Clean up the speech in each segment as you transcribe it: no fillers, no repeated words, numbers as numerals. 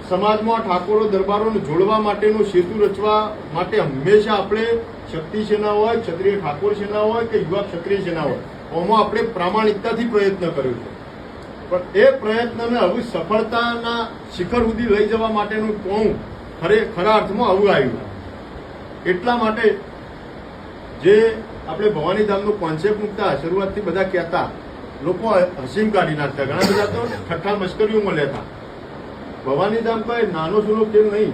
સમાજમાં ઠાકોરો દરબારોને જોડવા માટેનો સેતુ રચવા માટે હંમેશા આપણે શક્તિ સેના હોય, ક્ષત્રિય ઠાકોર સેના હોય કે યુવા ક્ષત્રિય સેના હોય, આમાં આપણે પ્રામાણિકતાથી પ્રયત્ન કર્યો છે. પણ એ પ્રયત્નને હવે સફળતાના શિખર સુધી લઈ જવા માટેનું કોણ ખરા અર્થમાં આવું આવ્યું. એટલા માટે જે આપણે ભવાની ધામનો કોન્સેપ્ટ મૂકતા શરૂઆતથી બધા કહેતા, લોકો હસીમ કાઢી નાખતા, ઘણા બધા તો ઠઠ્ઠા મશ્કરીઓમાં લેતા. ભવાની ધામ કોઈ નાનો સૂનો ખેલ નહીં,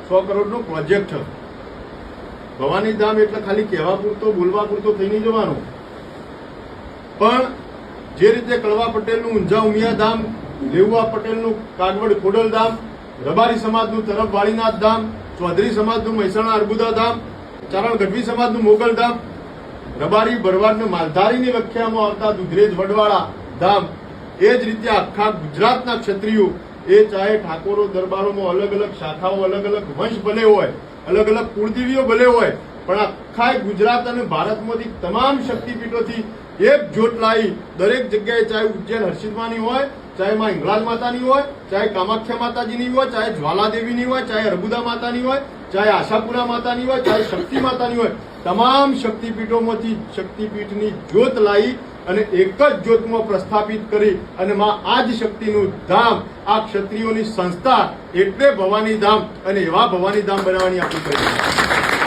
100 કરોડનો પ્રોજેક્ટ છે. ભવાની ધામ એટલે ખાલી કહેવા પૂરતો, બોલવા પૂરતો થઈ નહીં જવાનું. પણ જે રીતે કળવા પટેલનું ઊંઝા ઉમિયા ધામ, લેઉવા પટેલનું કાગવડ ખોડલ ધામ, રબારી સમાજનું તરફ વાળીનાથ ધામ, ચૌધરી સમાજનું મહેસાણા અર્બુદા ધામ, ચારણ ગઢવી સમાજનું મોગલ ધામ, રબારી ભરવાડ માલધારીની વ્યાખ્યામાં આવતા દુધરેજ વડવાળા ધામ, એ જ રીતે આખા ગુજરાતના ક્ષત્રિયો, એ ચાહે ઠાકોરો દરબારોમાં અલગ અલગ શાખાઓ, અલગ અલગ વંશ ભલે હોય, અલગ અલગ કુળદેવીઓ ભલે હોય, પણ આખા ગુજરાત અને ભારતમાંથી તમામ શક્તિપીઠોથી એક જોટ લાવી દરેક જગ્યાએ, ચાહે ઉજ્જૈન હર્ષિદમાની હોય, ચાહે માં હિંગળાજ માતાની હોય, ચાહે કામાખ્યા માતાજીની હોય, ચાહે જ્વાલાદેવીની હોય, ચાહે અર્બુદા માતાની હોય, ચાહે આશાપુરા માતાની હોય, ચાહે શક્તિ માતાની હોય, તમામ શક્તિપીઠોમાંથી શક્તિપીઠની જ્યોત લાવી અને એક જ જ્યોતમાં પ્રસ્થાપિત કરી અને માં આજ શક્તિનું ધામ, આ ક્ષત્રિયોની સંસ્થા એટલે ભવાની ધામ, અને એવા ભવાની ધામ બનાવવાની આપણી પ્રયત્ન.